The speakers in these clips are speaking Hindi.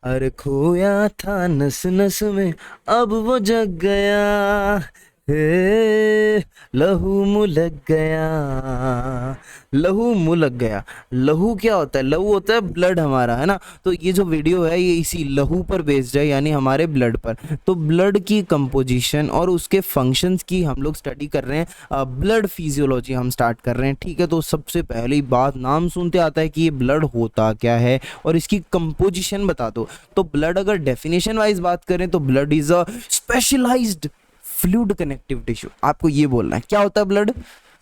अरे खोया था नस नस में, अब वो जग गया, हे लहू मुँह लग गया, लहू मुँह लग गया। लहू क्या होता है? लहू होता है ब्लड हमारा, है ना। तो ये जो वीडियो है ये इसी लहू पर बेस्ड है, यानी हमारे ब्लड पर। तो ब्लड की कंपोजिशन और उसके फंक्शंस की हम लोग स्टडी कर रहे हैं, ब्लड फिजियोलॉजी हम स्टार्ट कर रहे हैं, ठीक है। तो सबसे पहली बात, नाम सुनते आता है कि ये ब्लड होता क्या है और इसकी कंपोजिशन बता दो। तो ब्लड अगर डेफिनेशन वाइज बात करें तो blood is a specialised fluid connective tissue. आपको ये बोलना है क्या होता है blood?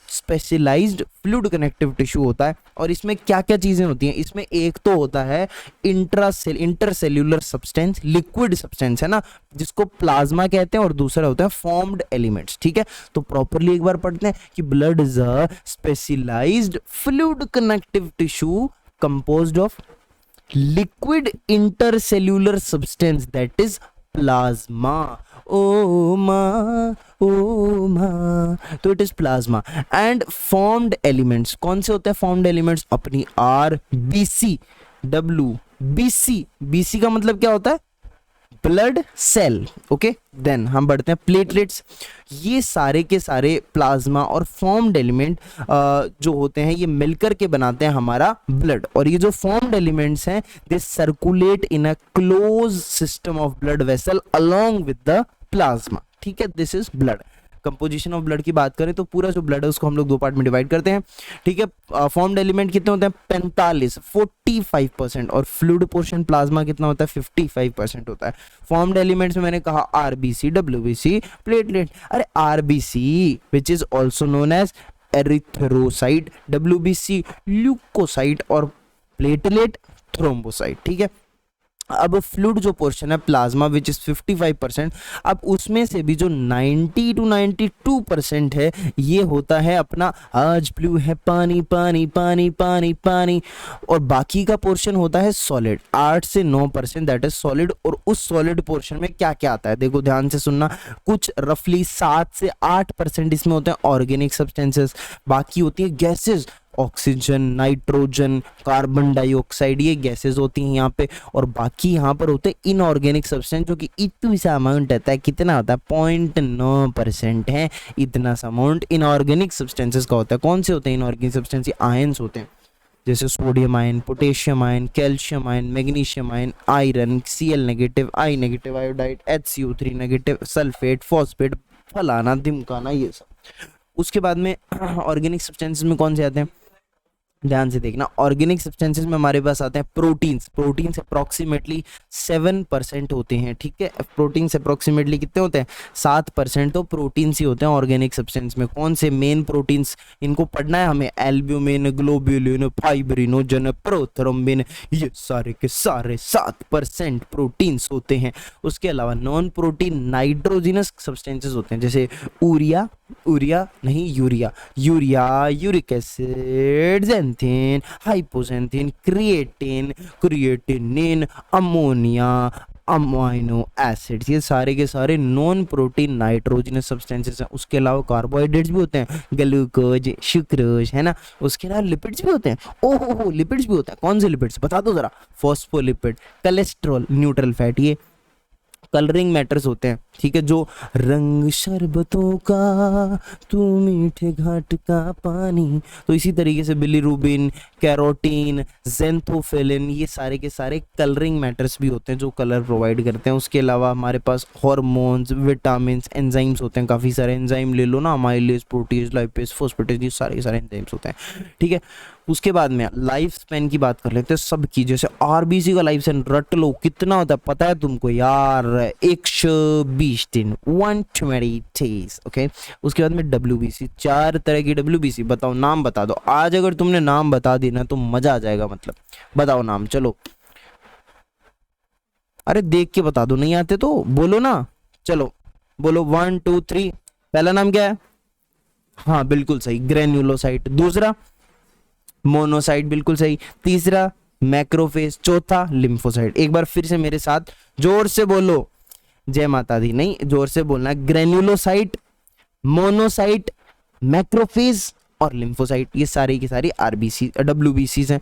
Specialised fluid connective tissue होता है। और इसमें क्या क्या चीजें होती हैं? इसमें एक तो होता है इंटरसेल्यूलर सब्सटेंस, लिक्विड सब्सटेंस, है ना, जिसको प्लाज्मा कहते हैं, और दूसरा होता है फॉर्म्ड एलिमेंट्स, ठीक है। तो प्रॉपरली एक बार पढ़ते हैं कि blood is a specialised fluid connective tissue composed of liquid intercellular substance that is plasma. ओ मा, तो it is plasma and formed elements. कौन से होते हैं फॉर्म्ड एलिमेंट्स? अपनी R B C, W B C. B C का मतलब क्या होता है? Blood cell, okay. देन हम बढ़ते हैं प्लेटलेट्स। ये सारे के सारे प्लाज्मा और फॉर्म्ड एलिमेंट जो होते हैं ये मिलकर के बनाते हैं हमारा ब्लड। और ये जो फॉर्म्ड एलिमेंट्स हैं they circulate in a closed system of blood vessel along with the plasma, ठीक है। This is blood. Composition of blood की बात करें तो पूरा जो ब्लड है उसको हम लोग दो पार्ट में डिवाइड करते हैं, ठीक है। फॉर्म्ड एलिमेंट कितने होते हैं? 45% और फ्लूइड पोर्शन प्लाज्मा कितना होता है? 55% होता है। फॉर्म्ड एलिमेंट्स में मैंने कहा आरबीसी, डब्ल्यूबीसी, प्लेटलेट। अरे RBC which is also known as erythrocyte, WBC leucocyte और प्लेटलेट थ्रोम्बोसाइट, ठीक है। अब फ्लूइड जो पोर्शन है प्लाज्मा विच इज 55%, अब उसमें से भी जो 90 to 92% है ये होता है अपना आज ब्लू है पानी पानी पानी पानी पानी, और बाकी का पोर्शन होता है सॉलिड, 8 से 9% दैट इज सॉलिड। और उस सॉलिड पोर्शन में क्या क्या आता है देखो ध्यान से सुनना, कुछ रफली 7 से 8% इसमें होते हैं ऑर्गेनिक सब्सटेंसेस, बाकी होती है gases, oxygen, nitrogen, carbon dioxide, ये गैसेस होती हैं यहाँ पे। और बाकी यहाँ पर होते हैं इनऑर्गेनिक सब्सटेंस जो कि इतना सा अमाउंट रहता है, कितना होता है? 0.9% है, इतना सा अमाउंट इनऑर्गेनिक सब्सटेंसेस का होता है। कौन से होते हैं इनऑर्गेनिक सब्सटेंस? आयंस होते हैं, जैसे sodium ion, potassium ion, calcium ion, magnesium ion, iron, Cl negative, I negative, iodide, HCO3 negative, sulphate, phosphate, फलाना ढिमकाना, ये सब। उसके बाद में ऑर्गेनिक सब्सटेंसेस में कौन से आते हैं? ध्यान से देखना, ऑर्गेनिक सब्सटेंसेस में हमारे पास आते हैं प्रोटीन्स। प्रोटीन्स अप्रोक्सीमेटली 7% होते हैं, ठीक है। प्रोटीन्स अप्रोक्सीमेटली कितने होते हैं? 7%। तो प्रोटीन्स ही होते हैं ऑर्गेनिक सब्सटेंस में। कौन से मेन प्रोटीन्स इनको पढ़ना है हमें? एल्ब्यूमिन, ग्लोब्यूलिन, फाइब्रिनोजन, प्रोथ्रोम्बिन, ये सारे के सारे 7% प्रोटीन्स होते हैं। उसके अलावा नॉन प्रोटीन नाइट्रोजिनस सब्सटेंसेस होते हैं, जैसे यूरिया, यूरिया नहीं urea, urea, uric acid, xanthine, hypoxanthine, creatine, creatinine, ammonia, amino acids, ये सारे के सारे नॉन प्रोटीन नाइट्रोजनस सब्सटेंसेस हैं। उसके अलावा कार्बोहाइड्रेट्स भी होते हैं, ग्लूकोज, शुक्रोज, है ना। उसके अलावा लिपिड्स भी होते हैं। ओहो लिपिड्स भी होते हैं। कौन से लिपिड्स बता दो जरा? फॉस्फोलिपिड, कोलेस्ट्रॉल, न्यूट्रल फैट, ये कलरिंग मैटर्स होते हैं, ठीक है। जो रंग शरबतों का तू मीठे घाट का पानी, तो इसी तरीके से बिलीरुबिन, कैरोटीन, जेंथोफिलिन, ये सारे के सारे कलरिंग मैटर्स भी होते हैं जो कलर प्रोवाइड करते हैं। उसके अलावा हमारे पास हार्मोन्स, विटामिन, एंजाइम्स होते हैं, काफ़ी सारे एंजाइम ले लो ना, अमाइलेज, प्रोटीज, लाइपेज, फोस्फेटेज, ये सारे के सारे एंजाइम्स होते हैं, ठीक है। उसके बाद में लाइफ स्पेन की बात कर लेते हैं सबकी। जैसे आरबीसी का लाइफ स्पेन रट लो, कितना होता है पता है तुमको यार? 120 दिन, 120 days, ओके। उसके बाद में डब्ल्यूबीसी, 4 तरह की डब्ल्यूबीसी। बताओ नाम बता दो। आज अगर तुमने नाम बता दी ना तो मजा आ जाएगा, मतलब बताओ नाम। चलो अरे देख के बता दो, नहीं आते तो बोलो ना। चलो बोलो 1 2 3। पहला नाम क्या है? हाँ बिल्कुल सही, ग्रेन्युलोसाइट। दूसरा मोनोसाइट, बिल्कुल सही। तीसरा मैक्रोफेज। चौथा लिम्फोसाइट। एक बार फिर से मेरे साथ जोर से बोलो, जय माता दी नहीं, जोर से बोलना। ग्रेन्युलोसाइट, मोनोसाइट, मैक्रोफेज और लिम्फोसाइट, ये सारी की सारी आरबीसी डब्ल्यूबीसी हैं।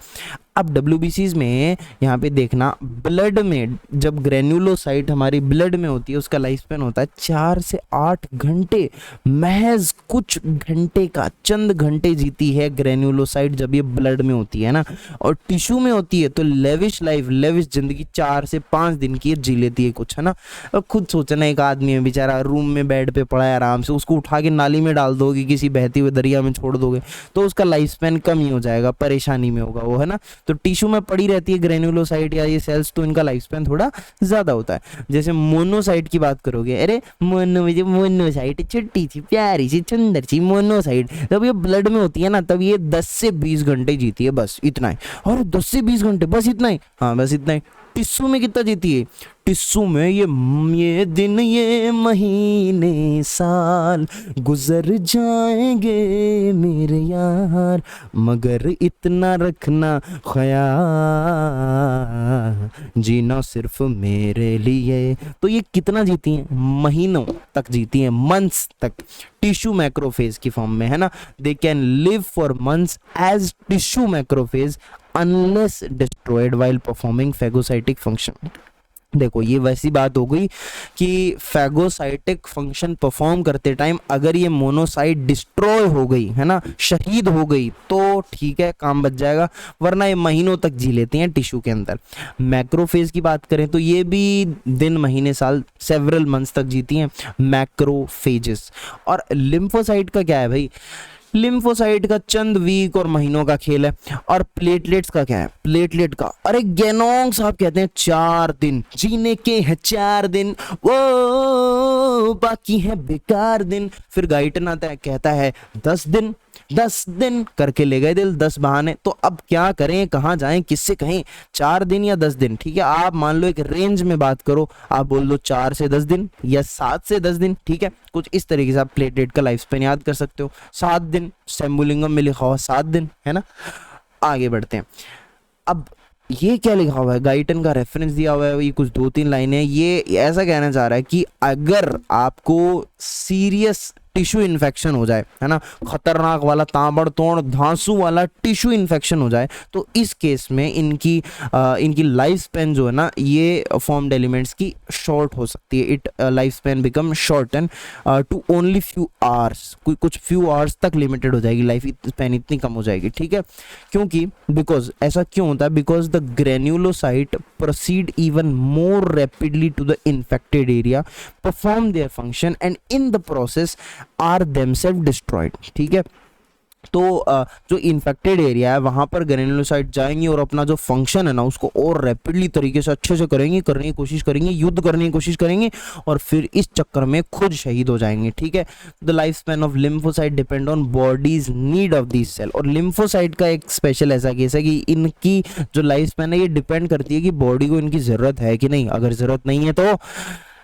अब डब्ल्यूबीसीज में यहाँ पे देखना, ब्लड में जब ग्रेन्युलोसाइट हमारी ब्लड में होती है उसका लाइफ स्पैन होता है 4 से 8 घंटे, महज कुछ घंटे का, चंद घंटे जीती है ग्रेन्युलोसाइट जब ये ब्लड में होती है ना। और टिश्यू में होती है तो लेविश लाइफ, लेविश जिंदगी 4 से 5 दिन की जी लेती है कुछ, है ना। और खुद सोचना, एक आदमी है बेचारा रूम में बेड पे पड़ा है आराम से, उसको उठा के नाली में डाल दोगे, किसी बहती हुए दरिया में छोड़ दोगे तो उसका लाइफ स्पैन कम ही हो जाएगा, परेशानी में होगा वो, है ना। तो टिश्यू में पड़ी रहती है ग्रेन्युलोसाइट या ये सेल्स, तो इनका लाइफ स्पैन थोड़ा ज़्यादा होता है। जैसे मोनोसाइट की बात करोगे, अरे मोनोसाइट छोटी सी प्यारी सी सुंदर सी मोनोसाइट, जब ये ब्लड में होती है ना तब ये 10 से 20 घंटे जीती है, बस इतना ही। और 10 से 20 घंटे बस इतना ही, हाँ बस इतना ही। टिश्यू में कितना जीती है? टिश्यू में ये दिन ये महीने साल गुजर जाएंगे मेरे यार, मगर इतना रखना ख्याल, जीना सिर्फ मेरे लिए। तो ये कितना जीती हैं? महीनों तक जीती हैं, मंथ्स तक, टिश्यू मैक्रोफेज की फॉर्म में, है ना। They can live for months as tissue macrophage unless destroyed while performing phagocytic function। देखो ये वैसी बात हो गई कि फैगोसाइटिक फंक्शन परफॉर्म करते टाइम अगर ये मोनोसाइट डिस्ट्रॉय हो गई, है ना, शहीद हो गई, तो ठीक है काम बच जाएगा, वरना ये महीनों तक जी लेती हैं टिश्यू के अंदर। मैक्रोफेज की बात करें तो ये भी दिन महीने साल सेवरल मंथ्स तक जीती हैं, मैक्रोफेजेस। और लिम्फोसाइट का क्या है भाई? लिम्फोसाइट का चंद वीक और महीनों का खेल है। और प्लेटलेट्स का क्या है? प्लेटलेट का, अरे गेनोंग साहब कहते हैं 4 दिन जीने के हैं, 4 दिन वो बाकी है बेकार दिन। फिर गाइटन आता है कहता है 10 दिन, 10 दिन करके ले गए दिल, 10 बहाने। तो अब क्या करें, कहाँ जाएं, किससे कहें? 4 दिन या 10 दिन, ठीक है। आप मान लो एक रेंज में बात करो, आप बोल दो 4 से 10 दिन या 7 से 10 दिन, ठीक है। कुछ इस तरीके से आप प्लेटलेट का लाइफ स्पेन याद कर सकते हो। 7 दिन सेम्बुलिंगम में लिखा हुआ 7 दिन, है ना। आगे बढ़ते हैं। अब ये क्या लिखा हुआ है? गाइटन का रेफरेंस दिया हुआ है, ये कुछ 2-3 लाइनें। ये ऐसा कहना चाह रहा है कि अगर आपको सीरियस टिश्यू इन्फेक्शन हो जाए, है ना, खतरनाक वाला ताबड़तोड़ धांसू वाला टिश्यू इन्फेक्शन हो जाए, तो इस केस में इनकी लाइफ स्पेन जो है ना, ये फॉर्म्ड एलिमेंट्स की शॉर्ट हो सकती है। It life span become short and to only few hours, कुछ फ्यू आवर्स तक लिमिटेड हो जाएगी लाइफ स्पेन, इतनी कम हो जाएगी, ठीक है। क्योंकि बिकॉज ऐसा क्यों होता है? Because the granulocyte proceed even more rapidly to the infected area, perform their function and in the process are themselves destroyed, ठीक है। तो जो इन्फेक्टेड एरिया है वहां पर ग्रेन्युलोसाइट जाएंगी और अपना जो फंक्शन है ना उसको और रैपिडली तरीके से अच्छे से करेंगे, करने की कोशिश करेंगे, युद्ध करने की कोशिश करेंगे, और फिर इस चक्कर में खुद शहीद हो जाएंगे, ठीक है। The life span of lymphocyte depend on body's need of this cell. और लिम्फोसाइट का एक स्पेशल ऐसा केस है कि इनकी जो लाइफ स्पैन है ये डिपेंड करती है कि बॉडी को इनकी जरूरत है कि नहीं। अगर जरूरत नहीं है तो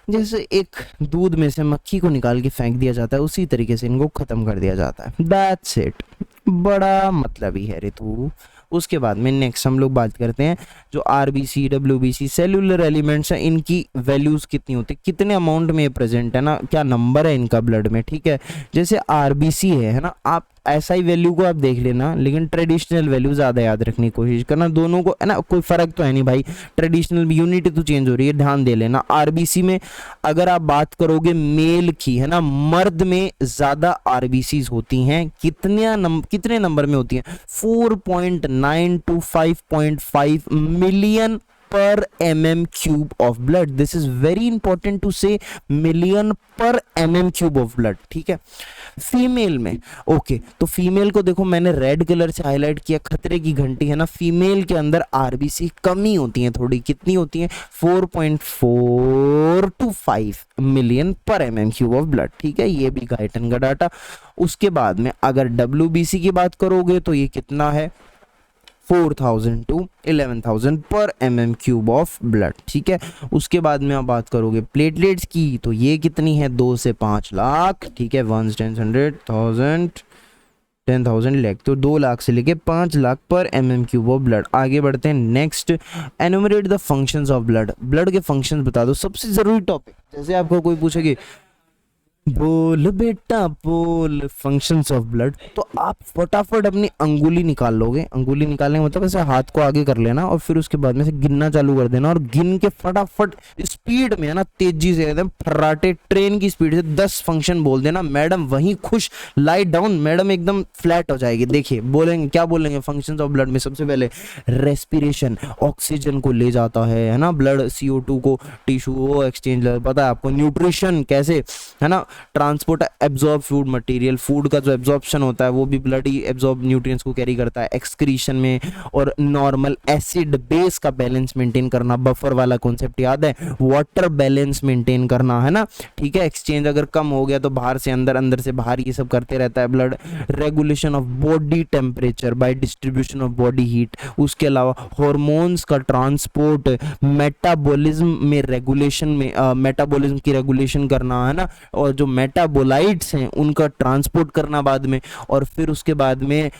जैसे एक दूध में से मक्खी को निकाल के फेंक दिया जाता है, उसी तरीके से इनको खत्म कर दिया जाता है। That's it. बड़ा मतलब ही है ऋतु। उसके बाद में नेक्स्ट हम लोग बात करते हैं जो आरबीसी, डब्ल्यूबीसी सेलुलर एलिमेंट्स हैं, इनकी वैल्यूज कितनी होती है, कितने अमाउंट में ये प्रेजेंट है ना, क्या नंबर है इनका ब्लड में, ठीक है। जैसे आरबीसी है ना, आप ऐसा ही वैल्यू को आप देख लेना, लेकिन ट्रेडिशनल वैल्यू ज़्यादा याद रखने की कोशिश करना। दोनों को, है ना, कोई फ़र्क तो है नहीं भाई, ट्रेडिशनल यूनिट तो चेंज हो रही है, ध्यान दे लेना। आरबीसी में अगर आप बात करोगे मेल की, है ना, मर्द में ज़्यादा आरबीसीज होती हैं। कितने नंबर में होती हैं? 4.9 to 5.5 million per mm cube of blood. This is very important to say, million per mm cube of blood, ठीक है। फीमेल में ओके, तो फीमेल को देखो मैंने रेड कलर से हाईलाइट किया, खतरे की घंटी, है ना। फीमेल के अंदर आरबीसी कमी होती है थोड़ी, कितनी होती है? 4.4 to 5 मिलियन पर mm क्यूब ऑफ ब्लड, ठीक है। ये भी गाइटन का डाटा। उसके बाद में अगर डब्ल्यूबीसी की बात करोगे तो ये कितना है? 4,000 to 11,000 पर mm क्यूब ऑफ ब्लड, ठीक है। उसके बाद में आप बात करोगे प्लेटलेट्स की, तो ये कितनी है? 2 से 5 लाख, ठीक है। 1 10 100,000 10,000 लाख, तो 2 लाख से लेके 5 लाख पर mm क्यूब ऑफ ब्लड। आगे बढ़ते हैं next, enumerate the functions of blood. Blood के फंक्शंस बता दो, सबसे जरूरी टॉपिक। जैसे आपको कोई पूछेगी बोल बेटा बोल, फंक्शंस ऑफ ब्लड। तो आप फटाफट अपनी अंगुली निकाल लोगे, अंगुली निकालने का मतलब ऐसे हाथ को आगे कर लेना और फिर उसके बाद में से गिनना चालू कर देना, और गिन के फटाफट स्पीड में है ना, तेजी से एकदम फर्राटे ट्रेन की स्पीड से 10 फंक्शन बोल देना। मैडम वहीं खुश, लाई डाउन, मैडम एकदम फ्लैट हो जाएगी। देखिए बोलेंगे, क्या बोलेंगे फंक्शंस ऑफ ब्लड में? सबसे पहले रेस्पिरेशन, ऑक्सीजन को ले जाता है ना ब्लड, CO2 को टिश्यू वो एक्सचेंज, पता है आपको। न्यूट्रिशन कैसे, है ना, transport absorb food material, food का जो एब्जॉर्प्शन होता है वो भी ब्लड ही एब्जॉर्ब न्यूट्रिएंट्स को कैरी करता है। एक्सक्रीशन में, और नॉर्मल एसिड बेस का बैलेंस मेंटेन करना, बफर वाला कॉन्सेप्ट याद है, वाटर बैलेंस मेंटेन करना, है ना, ठीक है। एक्सचेंज अगर कम हो गया तो बाहर से अंदर, अंदर से बाहर, ये सब करते रहता है blood. Regulation of body temperature by distribution of body heat. उसके अलावा हार्मोन्स का ट्रांसपोर्ट, मेटाबॉलिज्म में रेगुलेशन में, मेटाबॉलिज्म की रेगुलेशन करना, है ना, और जो मेटाबोलाइट्स हैं उनका ट्रांसपोर्ट करना बाद में। और फिर उसके बाद में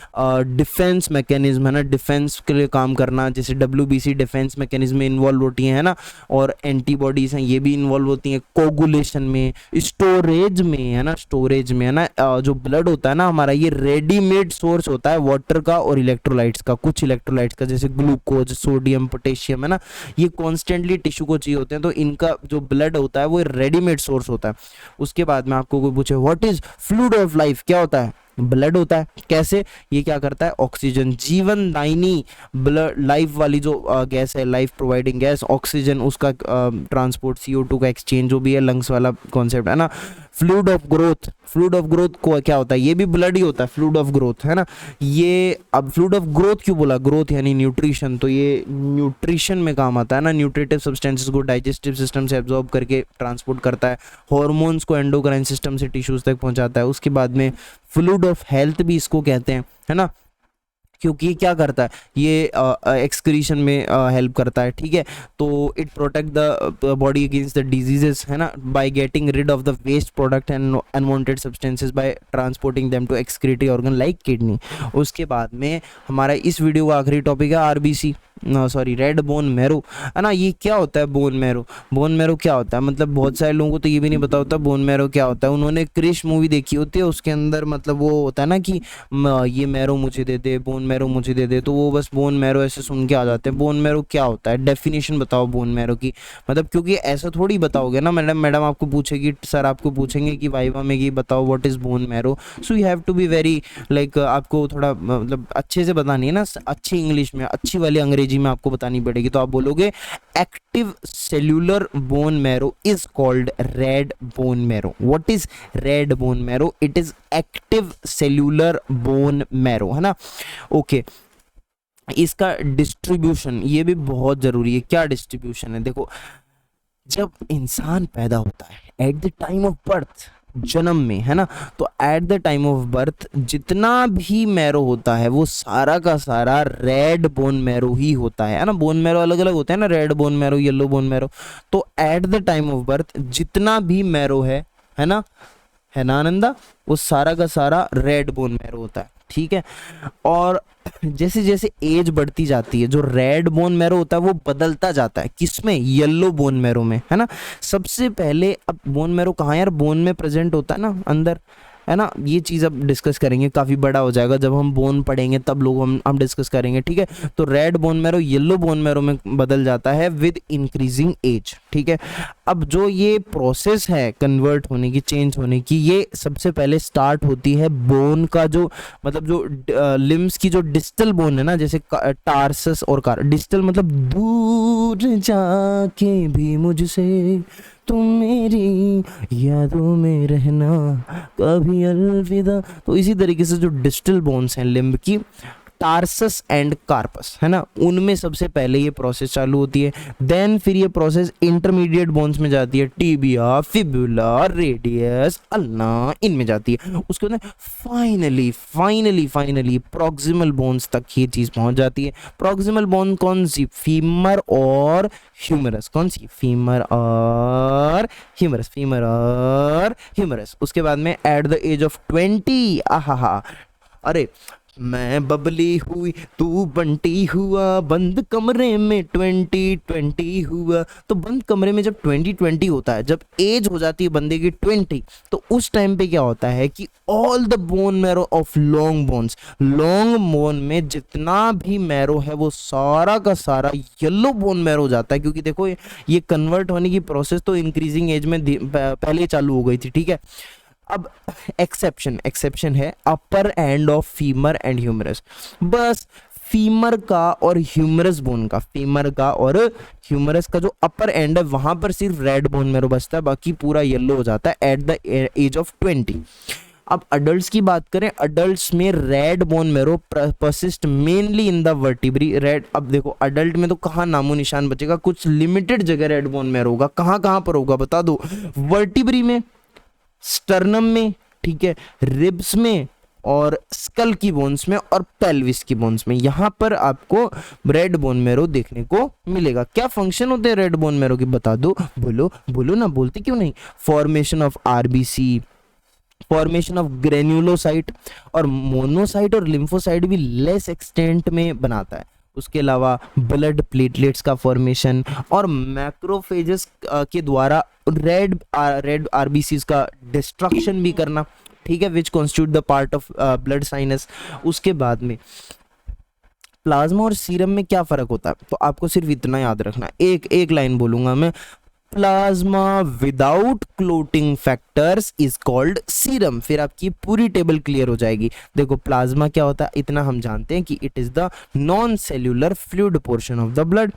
डिफेंस मैकेनिज्म, है ना, डिफेंस के लिए काम करना, जैसे WBC डिफेंस मैकेनिज्म में इन्वॉल्व होती हैं, है ना, और एंटीबॉडीज हैं ये भी इन्वॉल्व होती हैं। कोगुलेशन में, स्टोरेज में, है ना, स्टोरेज में, है ना, जो ब्लड होता है ना हमारा, ये रेडीमेड सोर्स होता है वाटर का और इलेक्ट्रोलाइट्स का, कुछ इलेक्ट्रोलाइट्स का, जैसे ग्लूकोज, सोडियम, पोटेशियम, है ना, ये कॉन्स्टेंटली टिश्यू को चाहिए होते हैं, तो इनका जो ब्लड होता है वो रेडीमेड सोर्स होता है। उसके बाद में आपको कोई पूछे what is fluid of life, क्या होता है? ब्लड होता है। कैसे? ये क्या करता है? ऑक्सीजन, जीवन दायिनी ब्लड, लाइफ वाली जो गैस है, लाइफ प्रोवाइडिंग गैस, ऑक्सीजन, उसका ट्रांसपोर्ट, CO2 का एक्सचेंज, जो भी है लंग्स वाला कॉन्सेप्ट, है ना। Fluid of growth, fluid of growth को क्या होता है? ये भी ब्लड ही होता है, फ्लूइड ऑफ ग्रोथ, है ना। ये अब फ्लूइड ऑफ ग्रोथ क्यों बोला? ग्रोथ यानी न्यूट्रिशन, तो ये न्यूट्रिशन में काम आता है ना, न्यूट्रिटिव सब्सटेंसेस को डाइजेस्टिव सिस्टम से एब्जॉर्ब करके ट्रांसपोर्ट करता है, हार्मोन्स को एंडोक्राइन सिस्टम से टिश्यूज तक पहुंचाता है। उसके बाद में फ्लूइड ऑफ हेल्थ भी इसको कहते हैं, है ना, क्योंकि ये क्या करता है? ये एक्सक्रीशन में हेल्प करता है, ठीक है। तो it protect the body against the diseases, है ना, by getting rid of the waste product and unwanted substances by transporting them to excretory organ like kidney. उसके बाद में हमारा इस वीडियो का आखिरी टॉपिक है RBC, sorry, red bone marrow, है ना। ये क्या होता है बोन मैरो? बोन मैरो क्या होता है? मतलब बहुत सारे लोगों को तो ये भी नहीं पता होता बोन मैरो क्या होता है। उन्होंने क्रिश मूवी देखी होती है, उसके अंदर मतलब वो होता है ना कि ये मैरो मुझे दे दे, बोन मैरो मुझे दे दे, तो वो बस बोन मैरो ऐसे सुन के आ जाते हैं। बोन मैरो क्या होता है? डेफिनेशन बताओ बोन मैरो की। मतलब क्योंकि ऐसा थोड़ी बताओगे ना, मैडम आपको पूछेगी, सर आपको पूछेंगे कि वाइवा में कि बताओ what is bone marrow, so you have to be very like, आपको थोड़ा मतलब अच्छे से बतानी है ना, अच्छी इंग्लिश में, अच्छी वाली अंग्रेजी में आपको बतानी पड़ेगी। तो आप बोलोगे active cellular bone marrow is called red bone marrow. What is red bone marrow? It is active cellular bone marrow, है ना। ओके, इसका डिस्ट्रीब्यूशन ये भी बहुत जरूरी है। क्या डिस्ट्रीब्यूशन है? देखो, जब इंसान पैदा होता है eight the time of birth, जन्म में, है ना, तो at the time of birth जितना भी मैरो होता है वो सारा का सारा रेड बोन मैरो ही होता है ना। बोन मैरो अलग अलग होते हैं ना, red bone marrow, yellow bone marrow. तो at the time of birth जितना भी मैरो है ना, है ना आनंदा, वो सारा का सारा रेड बोन मैरो होता है, ठीक है। और जैसे जैसे एज बढ़ती जाती है, जो रेड बोन मैरो होता है वो बदलता जाता है, किसमें? येलो बोन मैरो में, है ना। सबसे पहले अब बोन मैरो कहाँ यार? बोन में प्रेजेंट होता है ना अंदर, है ना। ये चीज़ अब डिस्कस करेंगे, काफ़ी बड़ा हो जाएगा, जब हम बोन पढ़ेंगे तब लोग हम डिस्कस करेंगे, ठीक है। तो red bone marrow yellow bone marrow में बदल जाता है विद इंक्रीजिंग एज, ठीक है। अब जो ये प्रोसेस है कन्वर्ट होने की, चेंज होने की, ये सबसे पहले स्टार्ट होती है बोन का जो मतलब जो लिम्स की जो डिस्टल बोन है ना, जैसे टार्सस और डिस्टल मतलब दूर जाके भी मुझसे तुम मेरी यादों में रहना, कभी अलविदा। तो इसी तरीके से जो डिस्टल बोन्स हैं लिम्ब की, टार्सस एंड कार्पस, है ना, उनमें सबसे पहले ये प्रोसेस चालू होती है। देन फिर ये प्रोसेस इंटरमीडिएट बोन्स में जाती है, टिबिया, फिबुला, रेडियस, अल्ना, इनमें जाती है। उसके बाद finally finally finally proximal bones तक ये चीज़ पहुंच जाती है। प्रॉक्सिमल बोन कौन सी? फीमर और ह्यूमरस। कौन सी? फीमर और ह्यूमरस, फीमर और ह्यूमरस। उसके बाद में एट द एज ऑफ 20, आहा, अरे मैं बबली हुई तू बंटी हुआ, बंद कमरे में 2020 हुआ। तो बंद कमरे में जब 2020 होता है, जब एज हो जाती है बंदे की 20, तो उस टाइम पे क्या होता है कि all the bone marrow of long bones, long bone में जितना भी मैरो है वो सारा का सारा येलो बोन मैरो हो जाता है। क्योंकि देखो ये कन्वर्ट होने की प्रोसेस तो इंक्रीजिंग एज में पहले चालू हो गई थी, ठीक है। अब एक्सेप्शन है upper end of femur and humerus. बस फीमर का और ह्यूमरस बोन का, फीमर का और ह्यूमरस का जो अपर एंड है वहां पर सिर्फ रेड बोन मैरो बचता है, बाकी पूरा येलो हो जाता है एट द एज ऑफ 20। अब अडल्ट्स की बात करें, अडल्ट्स में red bone marrow persist mainly in the vertebrae. Red, अब देखो अडल्ट में तो कहाँ नामो निशान बचेगा, कुछ लिमिटेड जगह रेड बोन मैरो होगा। कहाँ कहाँ पर होगा बता दो, वर्टिब्री में, स्टर्नम में, ठीक है, रिब्स में और स्कल की बोन्स में और पेल्विस की बोन्स में, यहाँ पर आपको रेड बोन मैरो देखने को मिलेगा। क्या फंक्शन होते हैं रेड बोन मैरो की बता दो, बोलो बोलो ना, बोलते क्यों नहीं। Formation of RBC, formation of granulocyte और मोनोसाइट और लिम्फोसाइट भी लेस एक्सटेंट में बनाता है। उसके अलावा ब्लड प्लेटलेट्स का फॉर्मेशन और मैक्रोफेजेस के द्वारा रेड आरबीसीज का डिस्ट्रक्शन भी करना, ठीक है, which constitute the part of blood sinus. उसके बाद में प्लाज्मा और सीरम में क्या फर्क होता है, तो आपको सिर्फ इतना याद रखना, एक लाइन बोलूंगा मैं, plasma without clotting factors is called serum. फिर आपकी पूरी टेबल क्लियर हो जाएगी। देखो प्लाज्मा क्या होता है इतना हम जानते हैं कि it is the non cellular fluid portion of the blood.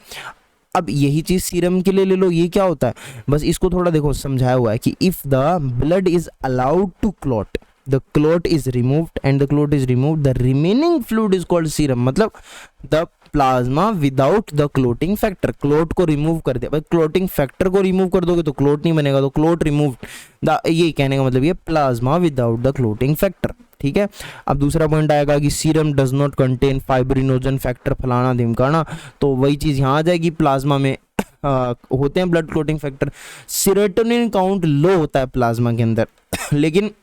अब यही चीज सीरम के लिए ले लो, ये क्या होता है, बस इसको थोड़ा देखो समझाया हुआ है कि if the blood is allowed to clot, the clot is removed and the clot is removed, the remaining fluid is called serum। मतलब the plasma without the clotting factor, clot को रिमूव कर दिया, भाई क्लोटिंग फैक्टर को रिमूव कर दोगे तो क्लोट नहीं बनेगा, तो क्लोट रिमूव्ड, ये कहने का मतलब ये plasma without the clotting factor, ठीक है। अब दूसरा पॉइंट आएगा कि serum does not contain fibrinogen factor फलाना ढिमकाना, तो वही चीज यहाँ आ जाएगी, प्लाज्मा में होते हैं blood clotting factor. Serotonin count low होता है प्लाज्मा के अंदर लेकिन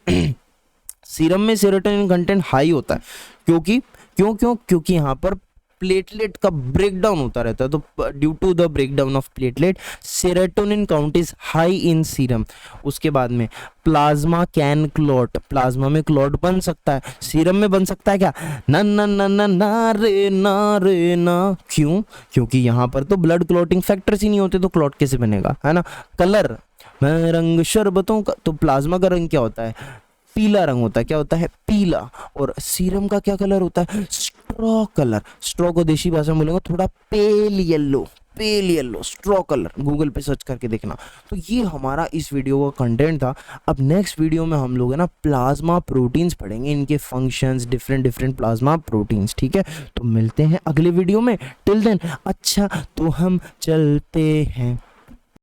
सीरम में सेरोटोनिन कंटेंट हाई होता है, क्योंकि यहाँ पर प्लेटलेट का ब्रेकडाउन होता रहता है, तो due to the breakdown of platelet serotonin count is high in serum. उसके बाद में प्लाज्मा कैन क्लॉट, प्लाज्मा में क्लॉट बन सकता है, सीरम में बन सकता है क्या, ना ना ना ना ना रे ना रे ना, क्यों, क्योंकि यहाँ पर तो ब्लड क्लॉटिंग फैक्टर्स ही नहीं होते, तो क्लॉट कैसे बनेगा, है ना। कलर, मैं रंग शरबतों का, तो प्लाज्मा का रंग क्या होता है, पीला रंग होता है, क्या होता है, पीला। और सीरम का क्या कलर होता है, स्ट्रॉ कलर। स्ट्रॉ को देशी भाषा में बोलेंगे थोड़ा pale yellow, straw colour, Google पे सर्च करके देखना। तो ये हमारा इस वीडियो का कंटेंट था। अब नेक्स्ट वीडियो में हम लोग है ना प्लाज्मा प्रोटीन्स पढ़ेंगे, इनके फंक्शंस, डिफरेंट प्लाज्मा प्रोटीन्स, ठीक है। तो मिलते हैं अगले वीडियो में, टिल देन अच्छा तो हम चलते हैं।